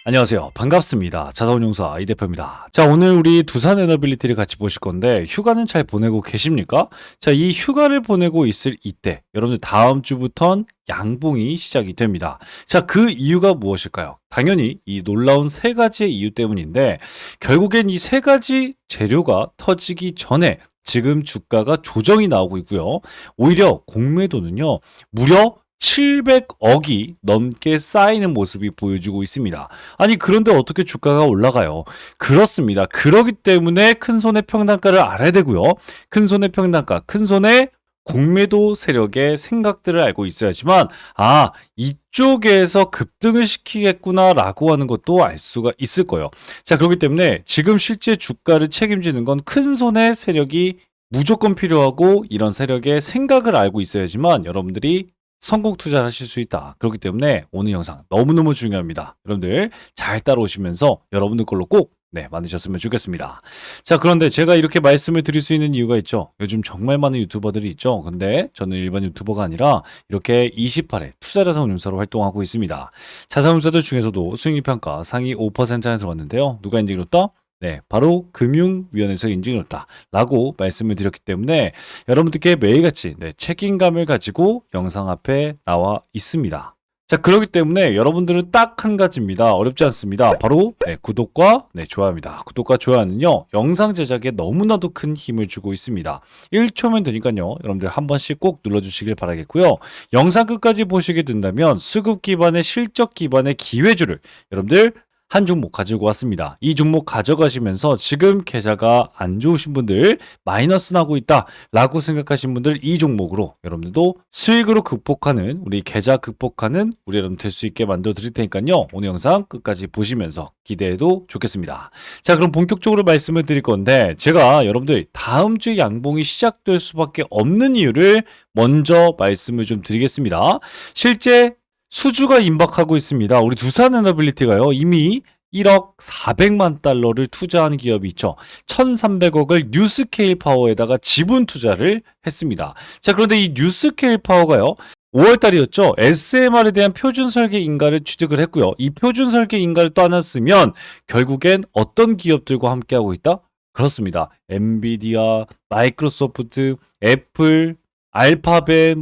안녕하세요. 반갑습니다. 자산운용사 이 대표입니다. 자, 오늘 우리 두산 에너빌리티를 같이 보실 건데 휴가는 잘 보내고 계십니까? 자, 이 휴가를 보내고 있을 이때 여러분들 다음 주부턴 양봉이 시작이 됩니다. 자, 그 이유가 무엇일까요? 당연히 이 놀라운 세 가지의 이유 때문인데 결국엔 이 세 가지 재료가 터지기 전에 지금 주가가 조정이 나오고 있고요. 오히려 공매도는요, 무려 700억이 넘게 쌓이는 모습이 보여주고 있습니다. 아니, 그런데 어떻게 주가가 올라가요? 그렇습니다. 그러기 때문에 큰손의 평단가를 알아야 되고요. 큰손의 평단가, 큰손의 공매도 세력의 생각들을 알고 있어야지만, 이쪽에서 급등을 시키겠구나라고 하는 것도 알 수가 있을 거예요. 자, 그렇기 때문에 지금 실제 주가를 책임지는 건 큰손의 세력이 무조건 필요하고, 이런 세력의 생각을 알고 있어야지만 여러분들이 성공 투자를 하실 수 있다. 그렇기 때문에 오늘 영상 너무너무 중요합니다. 여러분들 잘 따라오시면서 여러분들 걸로 꼭 만드셨으면 좋겠습니다. 자, 그런데 제가 이렇게 말씀을 드릴 수 있는 이유가 있죠. 요즘 정말 많은 유튜버들이 있죠. 근데 저는 일반 유튜버가 아니라 이렇게 28회 투자자산운용사로 활동하고 있습니다. 자산운용사들 중에서도 수익률 평가 상위 5% 안에 들어왔는데요. 누가 인증을 줬다? 바로 금융위원회에서 인증을 했다라고 말씀을 드렸기 때문에 여러분들께 매일같이 책임감을 가지고 영상 앞에 나와 있습니다. 자, 그렇기 때문에 여러분들은 딱 한 가지입니다. 어렵지 않습니다. 바로 구독과 좋아요입니다. 구독과 좋아요는요, 영상 제작에 너무나도 큰 힘을 주고 있습니다. 1초면 되니까요, 여러분들 한 번씩 꼭 눌러주시길 바라겠고요. 영상 끝까지 보시게 된다면 수급 기반의 실적 기반의 기회주를 여러분들 한 종목 가지고 왔습니다. 이 종목 가져가시면서 지금 계좌가 안 좋으신 분들, 마이너스 나고 있다라고 생각하신 분들, 이 종목으로 여러분들도 수익으로 극복하는, 우리 계좌 극복하는 우리 여러분 될 수 있게 만들어 드릴 테니까요. 오늘 영상 끝까지 보시면서 기대해도 좋겠습니다. 자, 그럼 본격적으로 말씀을 드릴 건데, 제가 여러분들 다음 주 양봉이 시작될 수밖에 없는 이유를 먼저 말씀을 좀 드리겠습니다. 실제 수주가 임박하고 있습니다. 우리 두산 에너빌리티가요, 이미 1억 400만 달러를 투자한 기업이 있죠. 1,300억을 뉴스케일 파워에다가 지분 투자를 했습니다. 자, 그런데 이 뉴스케일 파워가요, 5월 달이었죠. SMR에 대한 표준 설계 인가를 취득을 했고요. 이 표준 설계 인가를 따놨으면 결국엔 어떤 기업들과 함께하고 있다? 그렇습니다. 엔비디아, 마이크로소프트, 애플, 알파벳,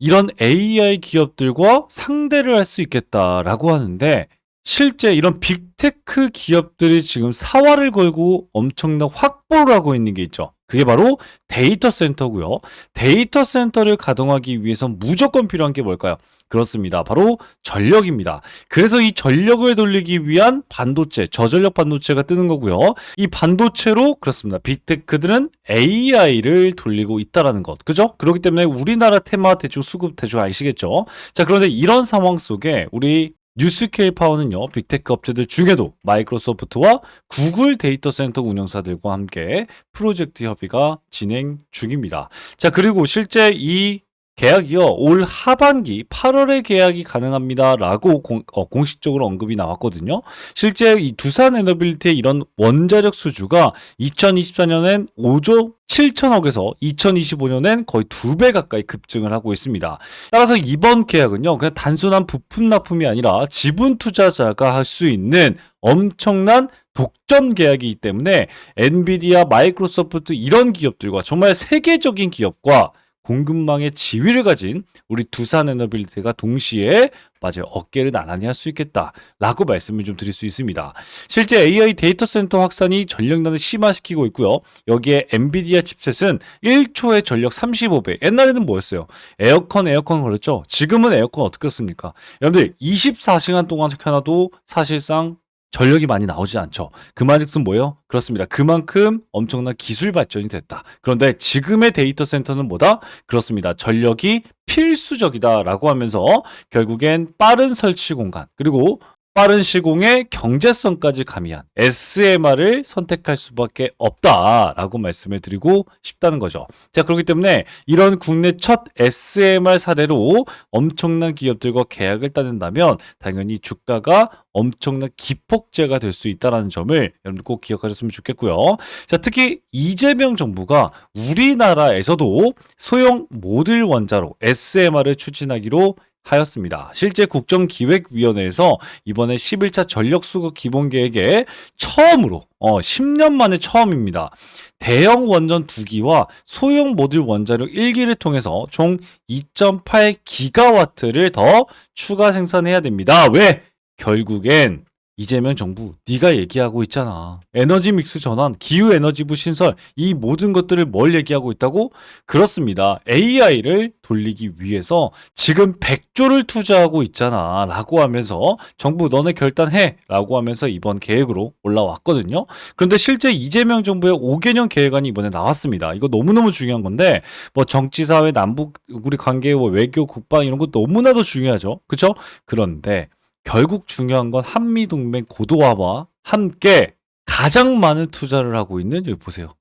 이런 AI 기업들과 상대를 할 수 있겠다라고 하는데, 실제 이런 빅테크 기업들이 지금 사활을 걸고 엄청난 확보를 하고 있는 게 있죠. 그게 바로 데이터 센터고요. 데이터 센터를 가동하기 위해선 무조건 필요한 게 뭘까요? 그렇습니다. 바로 전력입니다. 그래서 이 전력을 돌리기 위한 반도체, 저전력 반도체가 뜨는 거고요. 이 반도체로, 그렇습니다, 빅테크들은 AI를 돌리고 있다라는 것. 그죠? 그렇기 때문에 우리나라 테마 대충 수급 대충 아시겠죠? 자, 그런데 이런 상황 속에 우리 뉴스케일 파워는요, 빅테크 업체들 중에도 마이크로소프트와 구글 데이터 센터 운영사들과 함께 프로젝트 협의가 진행 중입니다. 자, 그리고 실제 이 계약이요, 올 하반기 8월에 계약이 가능합니다라고 공식적으로 언급이 나왔거든요. 실제 이 두산 에너빌리티의 이런 원자력 수주가 2024년엔 5조 7천억에서 2025년엔 거의 2배 가까이 급증을 하고 있습니다. 따라서 이번 계약은요, 그냥 단순한 부품 납품이 아니라 지분 투자자가 할 수 있는 엄청난 독점 계약이기 때문에 엔비디아, 마이크로소프트 이런 기업들과 정말 세계적인 기업과 공급망의 지위를 가진 우리 두산 에너빌리티가 동시에 어깨를 나란히 할 수 있겠다라고 말씀을 좀 드릴 수 있습니다. 실제 AI 데이터 센터 확산이 전력난을 심화시키고 있고요. 여기에 엔비디아 칩셋은 1초에 전력 35배. 옛날에는 뭐였어요? 에어컨 걸었죠? 지금은 에어컨 어떻게 씁니까? 여러분들 24시간 동안 켜놔도 사실상 전력이 많이 나오지 않죠. 그 말즉슨 뭐예요? 그렇습니다. 그만큼 엄청난 기술 발전이 됐다. 그런데 지금의 데이터 센터는 뭐다? 그렇습니다. 전력이 필수적이다라고 하면서 결국엔 빠른 설치 공간, 그리고 빠른 시공의 경제성까지 가미한 SMR을 선택할 수밖에 없다라고 말씀을 드리고 싶다는 거죠. 자, 그렇기 때문에 이런 국내 첫 SMR 사례로 엄청난 기업들과 계약을 따낸다면 당연히 주가가 엄청난 기폭제가 될 수 있다는 점을 여러분들 꼭 기억하셨으면 좋겠고요. 자, 특히 이재명 정부가 우리나라에서도 소형 모듈 원자로 SMR을 추진하기로 하였습니다. 실제 국정기획위원회에서 이번에 11차 전력수급 기본계획에 처음으로 10년 만에 처음입니다. 대형 원전 2기와 소형 모듈 원자력 1기를 통해서 총 2.8기가와트를 더 추가 생산해야 됩니다. 왜? 결국엔 이재명 정부 네가 얘기하고 있잖아. 에너지 믹스 전환, 기후 에너지부 신설 이 모든 것들을 뭘 얘기하고 있다고? 그렇습니다. AI를 돌리기 위해서 지금 100조를 투자하고 있잖아 라고 하면서 정부 너네 결단해 라고 하면서 이번 계획으로 올라왔거든요. 그런데 실제 이재명 정부의 5개년 계획안이 이번에 나왔습니다. 이거 너무너무 중요한 건데 뭐 정치, 사회, 남북 우리 관계, 뭐 외교, 국방 이런 거 너무나도 중요하죠. 그쵸? 그런데 결국 중요한 건 한미동맹 고도화와 함께 가장 많은 투자를 하고 있는 여기 보세요.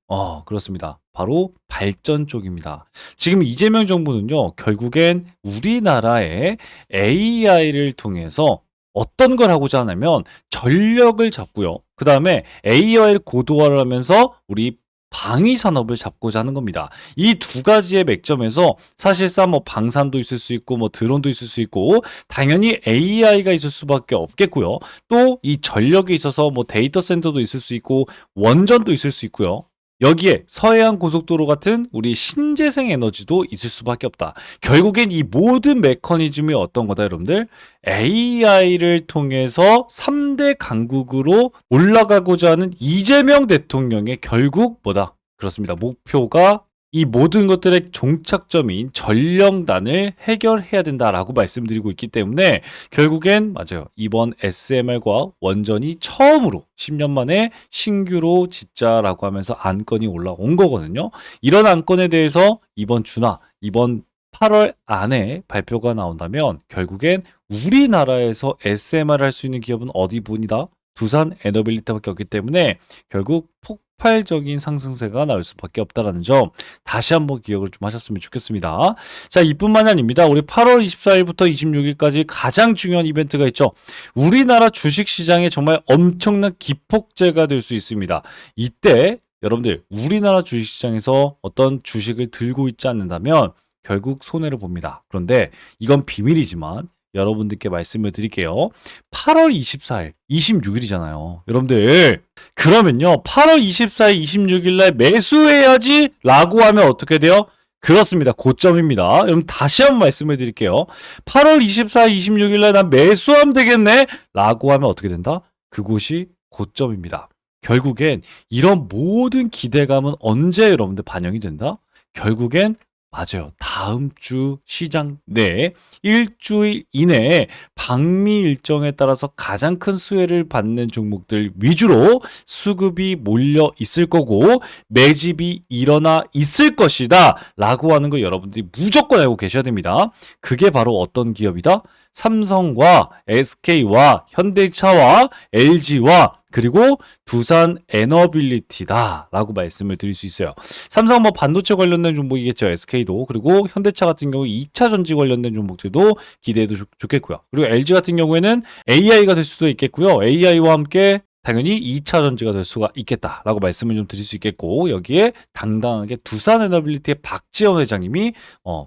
그렇습니다. 바로 발전 쪽입니다. 지금 이재명 정부는요, 결국엔 우리나라의 AI를 통해서 어떤 걸 하고자 하냐면 전력을 잡고요. 그 다음에 AI를 고도화를 하면서 우리 방위 산업을 잡고자 하는 겁니다. 이 두 가지의 맥점에서 사실상 뭐 방산도 있을 수 있고 뭐 드론도 있을 수 있고 당연히 AI가 있을 수밖에 없겠고요. 또 이 전력에 있어서 뭐 데이터 센터도 있을 수 있고 원전도 있을 수 있고요. 여기에 서해안 고속도로 같은 우리 신재생 에너지도 있을 수밖에 없다. 결국엔 이 모든 메커니즘이 어떤 거다 여러분들? AI를 통해서 3대 강국으로 올라가고자 하는 이재명 대통령의 결국 뭐다? 그렇습니다. 목표가 이 모든 것들의 종착점인 전력난을 해결해야 된다라고 말씀드리고 있기 때문에 결국엔 맞아요. 이번 SMR과 원전이 처음으로 10년 만에 신규로 짓자라고 하면서 안건이 올라온 거거든요. 이런 안건에 대해서 이번 8월 안에 발표가 나온다면 결국엔 우리나라에서 SMR 할 수 있는 기업은 어디 분이다? 두산 에너빌리티밖에 없기 때문에 결국 폭발적인 상승세가 나올 수밖에 없다는 점 다시 한번 기억을 좀 하셨으면 좋겠습니다. 자, 이뿐만이 아닙니다. 우리 8월 24일부터 26일까지 가장 중요한 이벤트가 있죠. 우리나라 주식시장에 정말 엄청난 기폭제가 될 수 있습니다. 이때 여러분들 우리나라 주식시장에서 어떤 주식을 들고 있지 않는다면 결국 손해를 봅니다. 그런데 이건 비밀이지만 여러분들께 말씀을 드릴게요. 8월 24일, 26일이잖아요. 여러분들 그러면요 8월 24일, 26일 날 매수해야지 라고 하면 어떻게 돼요? 그렇습니다. 고점입니다. 여러분 다시 한번 말씀을 드릴게요. 8월 24일, 26일 날 난 매수하면 되겠네 라고 하면 어떻게 된다? 그곳이 고점입니다. 결국엔 이런 모든 기대감은 언제 여러분들 반영이 된다? 결국엔 맞아요. 다음 주 시장 내 일주일 이내에 방미 일정에 따라서 가장 큰 수혜를 받는 종목들 위주로 수급이 몰려 있을 거고 매집이 일어나 있을 것이다 라고 하는 거 여러분들이 무조건 알고 계셔야 됩니다. 그게 바로 어떤 기업이다? 삼성과 SK와 현대차와 LG와 그리고 두산 에너빌리티다 라고 말씀을 드릴 수 있어요. 삼성 뭐 반도체 관련된 종목이겠죠. SK도. 그리고 현대차 같은 경우 2차 전지 관련된 종목들도 기대해도 좋겠고요. 그리고 LG 같은 경우에는 AI가 될 수도 있겠고요. AI와 함께 당연히 2차 전지가 될 수가 있겠다라고 말씀을 좀 드릴 수 있겠고 여기에 당당하게 두산에너빌리티의 박지원 회장님이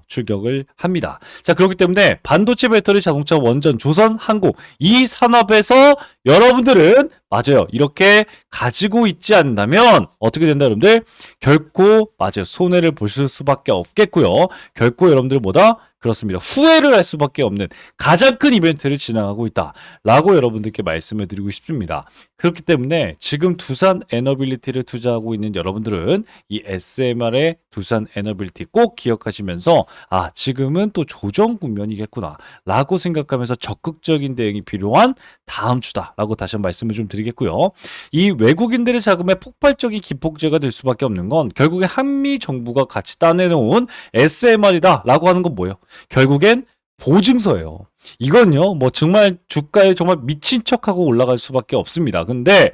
출격을 합니다. 자, 그렇기 때문에 반도체, 배터리, 자동차, 원전, 조선, 항공 이 산업에서 여러분들은 맞아요. 이렇게 가지고 있지 않는다면 어떻게 된다 여러분들? 결코 맞아요. 손해를 보실 수밖에 없겠고요. 결코 여러분들 뭐다? 그렇습니다. 후회를 할 수밖에 없는 가장 큰 이벤트를 진행하고 있다라고 여러분들께 말씀을 드리고 싶습니다. 그렇기 때문에 지금 두산 에너빌리티를 투자하고 있는 여러분들은 이 SMR의 두산 에너빌리티 꼭 기억하시면서 지금은 또 조정 국면이겠구나 라고 생각하면서 적극적인 대응이 필요한 다음 주다라고 다시 한번 말씀을 좀 드리겠고요. 이 외국인들의 자금에 폭발적인 기폭제가 될 수밖에 없는 건 결국에 한미 정부가 같이 따내놓은 SMR이다 라고 하는 건 뭐예요? 결국엔 보증서예요. 이건요, 뭐 정말 주가에 정말 미친 척하고 올라갈 수밖에 없습니다. 근데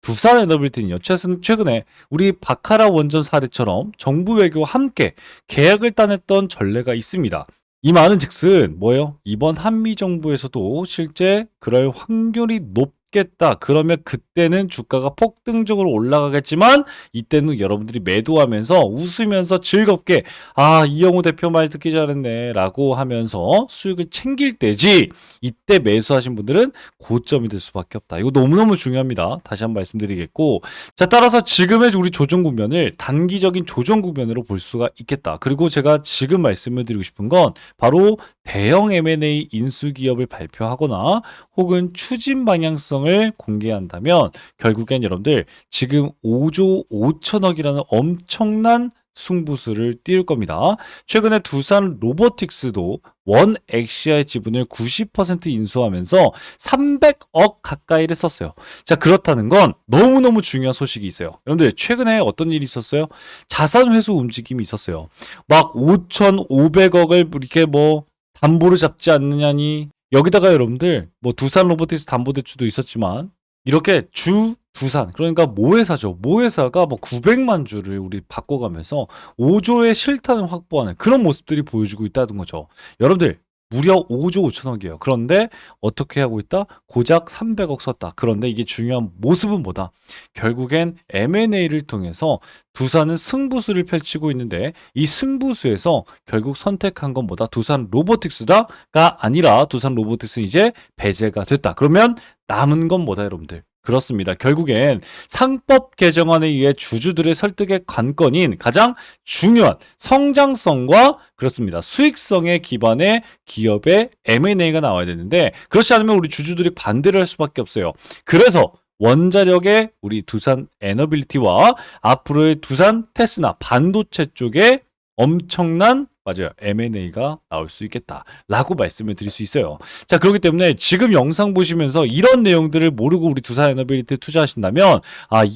두산 에너빌리티는요, 최근에 우리 바카라 원전 사례처럼 정부 외교와 함께 계약을 따냈던 전례가 있습니다. 이 말은 즉슨 뭐예요? 이번 한미 정부에서도 실제 그럴 확률이 없겠다. 그러면 그때는 주가가 폭등적으로 올라가겠지만 이때는 여러분들이 매도하면서 웃으면서 즐겁게 이영호 대표 말 듣기 잘했네 라고 하면서 수익을 챙길 때지, 이때 매수하신 분들은 고점이 될 수밖에 없다. 이거 너무너무 중요합니다. 다시 한번 말씀드리겠고, 자, 따라서 지금의 우리 조정 국면을 단기적인 조정 국면으로 볼 수가 있겠다. 그리고 제가 지금 말씀을 드리고 싶은 건 바로 대형 M&A 인수 기업을 발표하거나 혹은 추진 방향성을 공개한다면 결국엔 여러분들 지금 5조 5천억이라는 엄청난 승부수를 띄울 겁니다. 최근에 두산 로보틱스도 원 엑시아의 지분을 90% 인수하면서 300억 가까이를 썼어요. 자, 그렇다는 건 너무너무 중요한 소식이 있어요. 여러분들 최근에 어떤 일이 있었어요? 자산 회수 움직임이 있었어요. 막 5,500억을 이렇게 담보를 잡지 않느냐니, 여기다가 여러분들 두산 로보틱스 담보대출도 있었지만 이렇게 두산, 그러니까 모회사죠. 모회사가 900만 주를 우리 바꿔가면서 5조의 실탄을 확보하는 그런 모습들이 보여주고 있다는 거죠. 여러분들 무려 5조 5천억이에요. 그런데 어떻게 하고 있다? 고작 300억 썼다. 그런데 이게 중요한 모습은 뭐다? 결국엔 M&A를 통해서 두산은 승부수를 펼치고 있는데 이 승부수에서 결국 선택한 건 뭐다? 두산 로보틱스다가 아니라 두산 로보틱스는 이제 배제가 됐다. 그러면 남은 건 뭐다, 여러분들? 그렇습니다. 결국엔 상법 개정안에 의해 주주들의 설득의 관건인 가장 중요한 성장성과 그렇습니다. 수익성에 기반의 기업의 M&A가 나와야 되는데, 그렇지 않으면 우리 주주들이 반대를 할 수밖에 없어요. 그래서 원자력의 우리 두산 에너빌리티와 앞으로의 두산 테스나 반도체 쪽에 엄청난 M&A가 나올 수 있겠다라고 말씀을 드릴 수 있어요. 자, 그렇기 때문에 지금 영상 보시면서 이런 내용들을 모르고 우리 두산 에너빌리티에 투자하신다면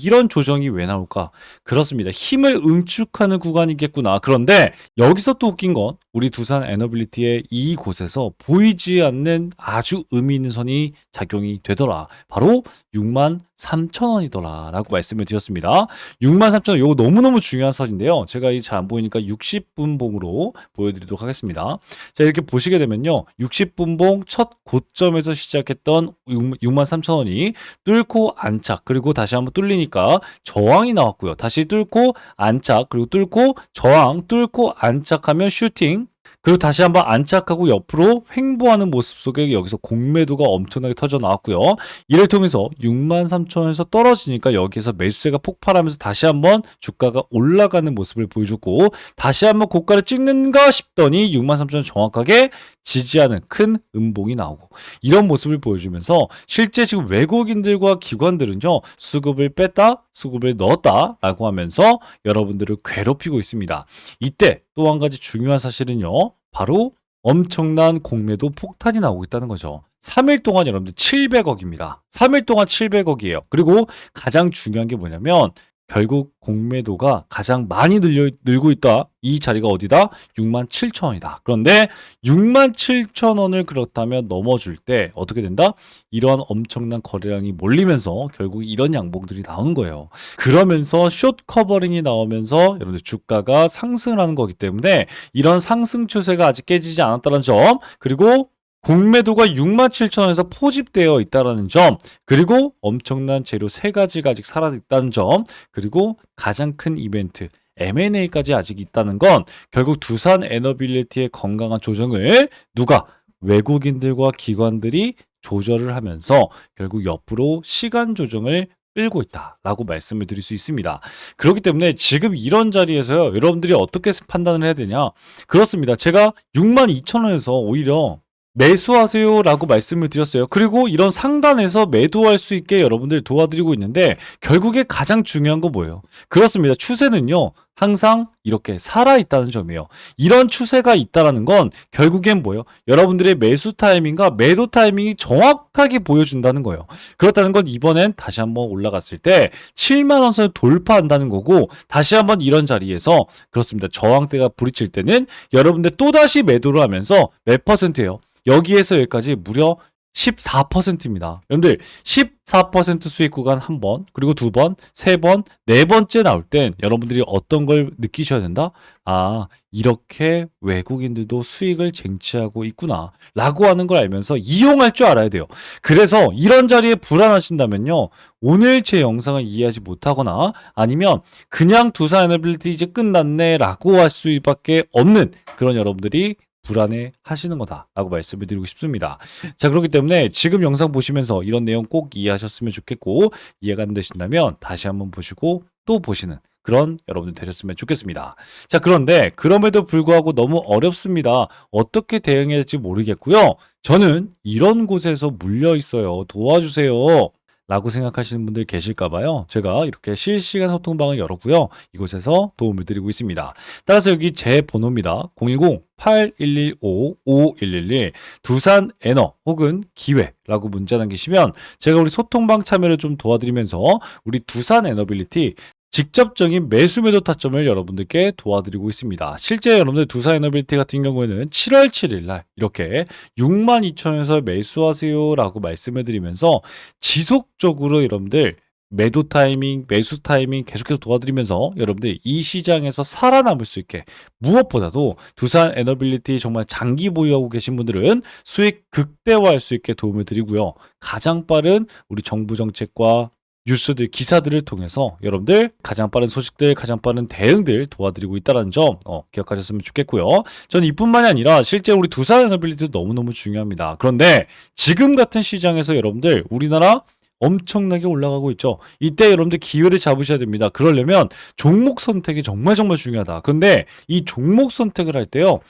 이런 조정이 왜 나올까? 그렇습니다. 힘을 응축하는 구간이겠구나. 그런데 여기서 또 웃긴 건 우리 두산 에너빌리티의 이곳에서 보이지 않는 아주 의미 있는 선이 작용이 되더라. 바로 63,000원이더라 라고 말씀을 드렸습니다. 63,000원, 이거 너무너무 중요한 선인데요. 제가 잘 안 보이니까 60분봉으로 보여드리도록 하겠습니다. 자, 이렇게 보시게 되면요, 60분봉 첫 고점에서 시작했던 63,000원이 뚫고 안착, 그리고 다시 한번 뚫리니까 저항이 나왔고요. 다시 뚫고 안착, 그리고 뚫고 저항, 뚫고 안착하면 슈팅, 그리고 다시 한번 안착하고 옆으로 횡보하는 모습 속에 여기서 공매도가 엄청나게 터져 나왔고요. 이를 통해서 63,000원에서 떨어지니까 여기에서 매수세가 폭발하면서 다시 한번 주가가 올라가는 모습을 보여줬고, 다시 한번 고가를 찍는가 싶더니 63,000원 정확하게 지지하는 큰 음봉이 나오고, 이런 모습을 보여주면서 실제 지금 외국인들과 기관들은요, 수급을 뺐다, 수급을 넣었다 라고 하면서 여러분들을 괴롭히고 있습니다. 이때 또 한 가지 중요한 사실은요, 바로 엄청난 공매도 폭탄이 나오고 있다는 거죠. 3일 동안 여러분들 700억입니다. 3일 동안 700억이에요. 그리고 가장 중요한 게 뭐냐면 결국 공매도가 가장 많이 늘고 있다. 이 자리가 어디다? 67,000원이다. 그런데 67,000원을 그렇다면 넘어줄 때 어떻게 된다? 이러한 엄청난 거래량이 몰리면서 결국 이런 양봉들이 나오는 거예요. 그러면서 숏 커버링이 나오면서 여러분들 주가가 상승을 하는 거기 때문에 이런 상승 추세가 아직 깨지지 않았다는 점, 그리고 공매도가 67,000원에서 포집되어 있다는 점, 그리고 엄청난 재료 3가지가 아직 살아있다는 점, 그리고 가장 큰 이벤트 M&A까지 아직 있다는 건 결국 두산 에너빌리티의 건강한 조정을 누가? 외국인들과 기관들이 조절을 하면서 결국 옆으로 시간 조정을 끌고 있다라고 말씀을 드릴 수 있습니다. 그렇기 때문에 지금 이런 자리에서요, 여러분들이 어떻게 판단을 해야 되냐? 그렇습니다. 제가 62,000원에서 오히려 매수하세요 라고 말씀을 드렸어요. 그리고 이런 상단에서 매도할 수 있게 여러분들 도와드리고 있는데 결국에 가장 중요한 건 뭐예요? 그렇습니다. 추세는요, 항상 이렇게 살아있다는 점이에요. 이런 추세가 있다는 건 결국엔 뭐예요? 여러분들의 매수 타이밍과 매도 타이밍이 정확하게 보여준다는 거예요. 그렇다는 건 이번엔 다시 한번 올라갔을 때 7만원 선을 돌파한다는 거고, 다시 한번 이런 자리에서 그렇습니다. 저항대가 부딪힐 때는 여러분들 또다시 매도를 하면서 몇 %예요? 여기에서 여기까지 무려 14%입니다. 여러분들 14% 수익 구간 한 번, 그리고 두 번, 세 번, 네 번째 나올 땐 여러분들이 어떤 걸 느끼셔야 된다? 아, 이렇게 외국인들도 수익을 쟁취하고 있구나 라고 하는 걸 알면서 이용할 줄 알아야 돼요. 그래서 이런 자리에 불안하신다면요, 오늘 제 영상을 이해하지 못하거나 아니면 그냥 두산 에너빌리티 이제 끝났네 라고 할 수밖에 없는 그런 여러분들이 불안해 하시는 거다라고 말씀을 드리고 싶습니다. 자, 그렇기 때문에 지금 영상 보시면서 이런 내용 꼭 이해하셨으면 좋겠고, 이해가 안 되신다면 다시 한번 보시고 또 보시는 그런 여러분들 되셨으면 좋겠습니다. 자, 그런데 그럼에도 불구하고 너무 어렵습니다. 어떻게 대응해야 될지 모르겠고요. 저는 이런 곳에서 물려 있어요. 도와주세요. 라고 생각하시는 분들 계실까 봐요. 제가 이렇게 실시간 소통방을 열었고요. 이곳에서 도움을 드리고 있습니다. 따라서 여기 제 번호입니다. 010-8115-5111 두산 에너 혹은 기회라고 문자 남기시면 제가 우리 소통방 참여를 좀 도와드리면서 우리 두산 에너빌리티 직접적인 매수 매도 타점을 여러분들께 도와드리고 있습니다. 실제 여러분들 두산 에너빌리티 같은 경우에는 7월 7일 날 이렇게 62,000원에서 매수하세요 라고 말씀을 드리면서 지속적으로 여러분들 매도 타이밍, 매수 타이밍 계속해서 도와드리면서 여러분들 이 시장에서 살아남을 수 있게, 무엇보다도 두산 에너빌리티 정말 장기 보유하고 계신 분들은 수익 극대화할 수 있게 도움을 드리고요. 가장 빠른 우리 정부 정책과 뉴스들, 기사들을 통해서 여러분들 가장 빠른 소식들, 가장 빠른 대응들 도와드리고 있다는 점 기억하셨으면 좋겠고요. 저는 이뿐만이 아니라 실제 우리 두산 에너빌리티도 너무너무 중요합니다. 그런데 지금 같은 시장에서 여러분들 우리나라 엄청나게 올라가고 있죠. 이때 여러분들 기회를 잡으셔야 됩니다. 그러려면 종목 선택이 정말 정말 중요하다. 그런데 이 종목 선택을 할 때요,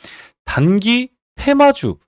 단기 테마주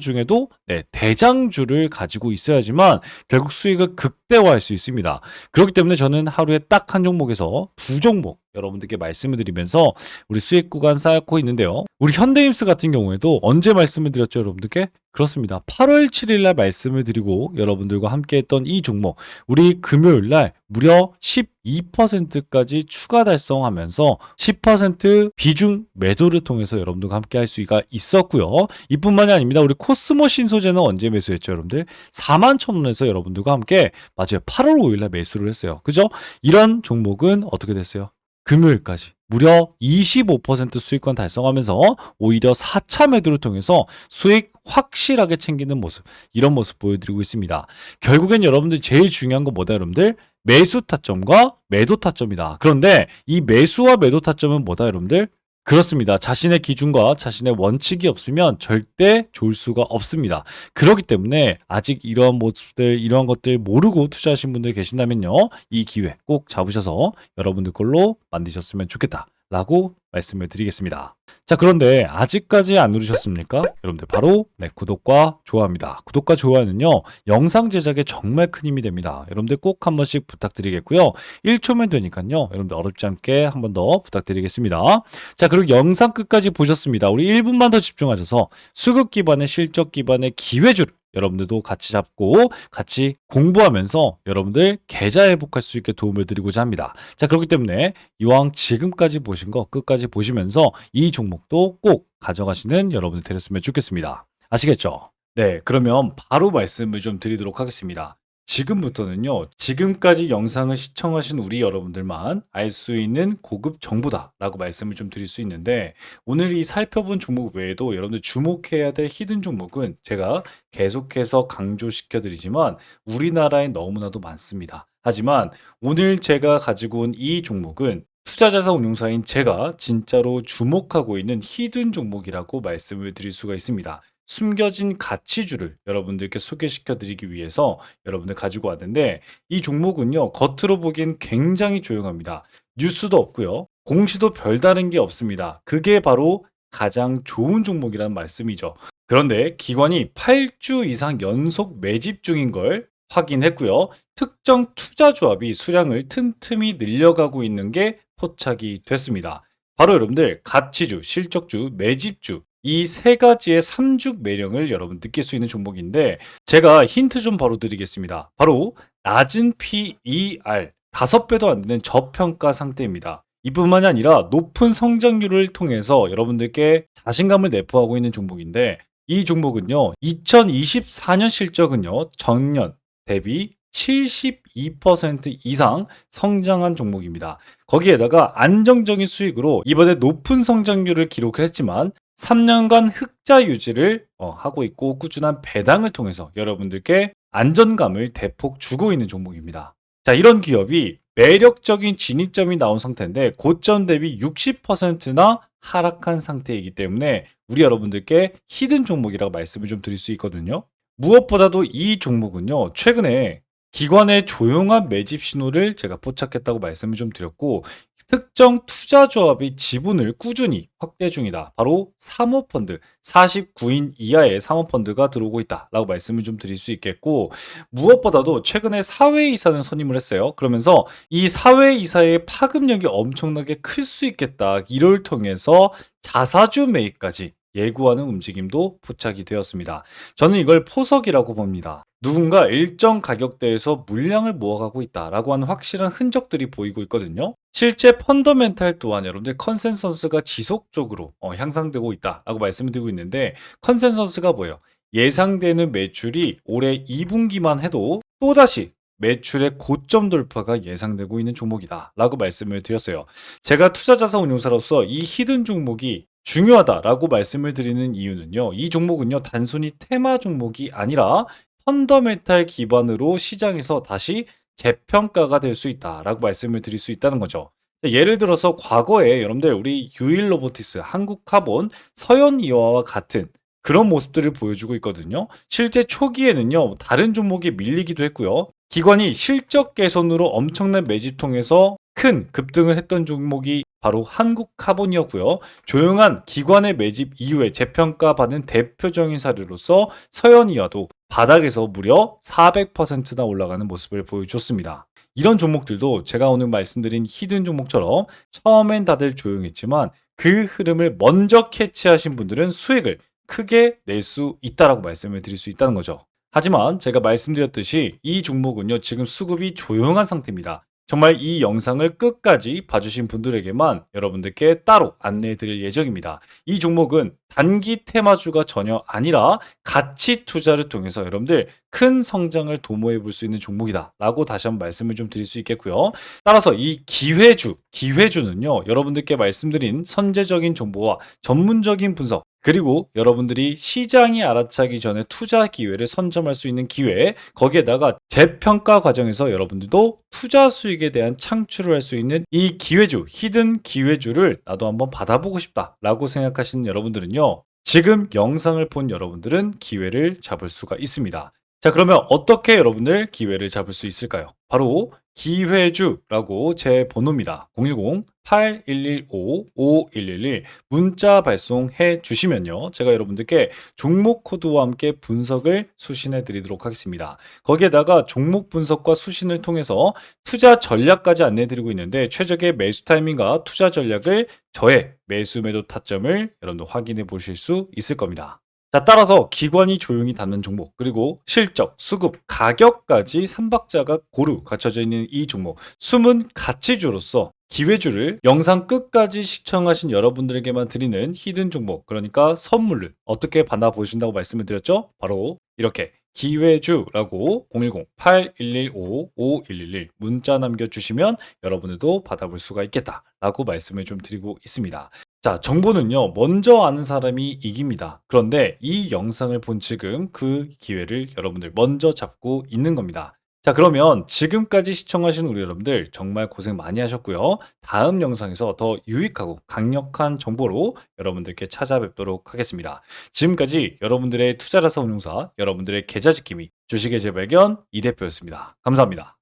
중에도 대장주를 가지고 있어야지만 결국 수익을 극대화할 수 있습니다. 그렇기 때문에 저는 하루에 딱 한 종목에서 두 종목 여러분들께 말씀을 드리면서 우리 수익 구간 쌓고 있는데요. 우리 현대임스 같은 경우에도 언제 말씀을 드렸죠, 여러분들께? 그렇습니다. 8월 7일 날 말씀을 드리고 여러분들과 함께 했던 이 종목, 우리 금요일 날 무려 12%까지 추가 달성하면서 10% 비중 매도를 통해서 여러분들과 함께 할 수가 있었고요. 이뿐만이 아닙니다. 우리 코스모 신소재는 언제 매수했죠, 여러분들? 41,000원에서 여러분들과 함께 맞아요. 8월 5일 날 매수를 했어요. 그죠? 이런 종목은 어떻게 됐어요? 금요일까지 무려 25% 수익권 달성하면서 오히려 4차 매도를 통해서 수익 확실하게 챙기는 모습, 이런 모습 보여드리고 있습니다. 결국엔 여러분들 제일 중요한 건 뭐다, 여러분들? 매수 타점과 매도 타점이다. 그런데 이 매수와 매도 타점은 뭐다, 여러분들? 그렇습니다. 자신의 기준과 자신의 원칙이 없으면 절대 좋을 수가 없습니다. 그렇기 때문에 아직 이러한 모습들, 이러한 것들 모르고 투자하신 분들 계신다면요, 이 기회 꼭 잡으셔서 여러분들 걸로 만드셨으면 좋겠다 라고 말씀을 드리겠습니다. 자, 그런데 아직까지 안 누르셨습니까? 여러분들 바로 구독과 좋아요입니다. 구독과 좋아요는요, 영상 제작에 정말 큰 힘이 됩니다. 여러분들 꼭 한 번씩 부탁드리겠고요. 1초면 되니까요, 여러분들 어렵지 않게 한 번 더 부탁드리겠습니다. 자, 그리고 영상 끝까지 보셨습니다. 우리 1분만 더 집중하셔서 수급 기반의, 실적 기반의 기회주를 여러분들도 같이 잡고 같이 공부하면서 여러분들 계좌 회복할 수 있게 도움을 드리고자 합니다. 자, 그렇기 때문에 이왕 지금까지 보신 거 끝까지 보시면서 이 종목도 꼭 가져가시는 여러분들 되셨으면 좋겠습니다. 아시겠죠? 네, 그러면 바로 말씀을 좀 드리도록 하겠습니다. 지금부터는요, 지금까지 영상을 시청하신 우리 여러분들만 알 수 있는 고급 정보다라고 말씀을 좀 드릴 수 있는데, 오늘 이 살펴본 종목 외에도 여러분들 주목해야 될 히든 종목은 제가 계속해서 강조시켜 드리지만 우리나라에 너무나도 많습니다. 하지만 오늘 제가 가지고 온 이 종목은 투자자산 운용사인 제가 진짜로 주목하고 있는 히든 종목이라고 말씀을 드릴 수가 있습니다. 숨겨진 가치주를 여러분들께 소개시켜 드리기 위해서 여러분들 가지고 왔는데, 이 종목은요, 겉으로 보기엔 굉장히 조용합니다. 뉴스도 없고요, 공시도 별다른 게 없습니다. 그게 바로 가장 좋은 종목이라는 말씀이죠. 그런데 기관이 8주 이상 연속 매집 중인 걸 확인했고요. 특정 투자 조합이 수량을 틈틈이 늘려가고 있는 게 포착이 됐습니다. 바로 여러분들 가치주, 실적주, 매집주, 이 세 가지의 삼죽 매력을 여러분 느낄 수 있는 종목인데, 제가 힌트 좀 바로 드리겠습니다. 바로 낮은 PER, 5배도 안 되는 저평가 상태입니다. 이뿐만이 아니라 높은 성장률을 통해서 여러분들께 자신감을 내포하고 있는 종목인데, 이 종목은요, 2024년 실적은요, 전년 대비 72% 이상 성장한 종목입니다. 거기에다가 안정적인 수익으로 이번에 높은 성장률을 기록을 했지만 3년간 흑자 유지를 하고 있고 꾸준한 배당을 통해서 여러분들께 안전감을 대폭 주고 있는 종목입니다. 자, 이런 기업이 매력적인 진입점이 나온 상태인데 고점 대비 60%나 하락한 상태이기 때문에 우리 여러분들께 히든 종목이라고 말씀을 좀 드릴 수 있거든요. 무엇보다도 이 종목은요, 최근에 기관의 조용한 매집 신호를 제가 포착했다고 말씀을 좀 드렸고, 특정 투자 조합이 지분을 꾸준히 확대 중이다. 바로 사모펀드, 49인 이하의 사모펀드가 들어오고 있다라고 말씀을 좀 드릴 수 있겠고, 무엇보다도 최근에 사회이사는 선임을 했어요. 그러면서 이 사회이사의 파급력이 엄청나게 클 수 있겠다. 이를 통해서 자사주 매입까지 예고하는 움직임도 포착이 되었습니다. 저는 이걸 포석이라고 봅니다. 누군가 일정 가격대에서 물량을 모아가고 있다라고 하는 확실한 흔적들이 보이고 있거든요. 실제 펀더멘탈 또한 여러분들 컨센서스가 지속적으로 향상되고 있다라고 말씀을 드리고 있는데, 컨센서스가 뭐예요? 예상되는 매출이 올해 2분기만 해도 또다시 매출의 고점 돌파가 예상되고 있는 종목이다라고 말씀을 드렸어요. 제가 투자자산 운용사로서 이 히든 종목이 중요하다라고 말씀을 드리는 이유는요. 이 종목은요, 단순히 테마 종목이 아니라 펀더멘탈 기반으로 시장에서 다시 재평가가 될 수 있다라고 말씀을 드릴 수 있다는 거죠. 예를 들어서 과거에 여러분들 우리 유일로보티스, 한국카본, 서현이와와 같은 그런 모습들을 보여주고 있거든요. 실제 초기에는요, 다른 종목이 밀리기도 했고요. 기관이 실적 개선으로 엄청난 매집 통해서 큰 급등을 했던 종목이 바로 한국카본이었고요. 조용한 기관의 매집 이후에 재평가받는 대표적인 사례로서 서현이와도 바닥에서 무려 400%나 올라가는 모습을 보여줬습니다. 이런 종목들도 제가 오늘 말씀드린 히든 종목처럼 처음엔 다들 조용했지만 그 흐름을 먼저 캐치하신 분들은 수익을 크게 낼 수 있다라고 말씀을 드릴 수 있다는 거죠. 하지만 제가 말씀드렸듯이 이 종목은요, 지금 수급이 조용한 상태입니다. 정말 이 영상을 끝까지 봐주신 분들에게만 여러분들께 따로 안내해 드릴 예정입니다. 이 종목은 단기 테마주가 전혀 아니라 가치 투자를 통해서 여러분들 큰 성장을 도모해 볼 수 있는 종목이다 라고 다시 한번 말씀을 좀 드릴 수 있겠고요. 따라서 이 기회주는요, 여러분들께 말씀드린 선제적인 정보와 전문적인 분석, 그리고 여러분들이 시장이 알아차기 전에 투자 기회를 선점할 수 있는 기회, 거기에다가 재평가 과정에서 여러분들도 투자 수익에 대한 창출을 할 수 있는 이 기회주, 히든 기회주를 나도 한번 받아보고 싶다라고 생각하시는 여러분들은요, 지금 영상을 본 여러분들은 기회를 잡을 수가 있습니다. 자, 그러면 어떻게 여러분들 기회를 잡을 수 있을까요? 바로 기회주라고 제 번호입니다. 010-8115-5111 문자 발송해 주시면요, 제가 여러분들께 종목 코드와 함께 분석을 수신해 드리도록 하겠습니다. 거기에다가 종목 분석과 수신을 통해서 투자 전략까지 안내 드리고 있는데, 최적의 매수 타이밍과 투자 전략을 저의 매수 매도 타점을 여러분들 확인해 보실 수 있을 겁니다. 자, 따라서 기관이 조용히 담는 종목, 그리고 실적, 수급, 가격까지 3박자가 고루 갖춰져 있는 이 종목, 숨은 가치주로서 기회주를 영상 끝까지 시청하신 여러분들에게만 드리는 히든 종목, 그러니까 선물을 어떻게 받아보신다고 말씀을 드렸죠? 바로 이렇게 기회주라고 010-8115-5111 문자 남겨주시면 여러분들도 받아볼 수가 있겠다라고 말씀을 좀 드리고 있습니다. 자, 정보는요, 먼저 아는 사람이 이깁니다. 그런데 이 영상을 본 지금 그 기회를 여러분들 먼저 잡고 있는 겁니다. 자, 그러면 지금까지 시청하신 우리 여러분들 정말 고생 많이 하셨고요. 다음 영상에서 더 유익하고 강력한 정보로 여러분들께 찾아뵙도록 하겠습니다. 지금까지 여러분들의 투자자산 운용사, 여러분들의 계좌 지킴이, 주식의 재발견 이 대표였습니다. 감사합니다.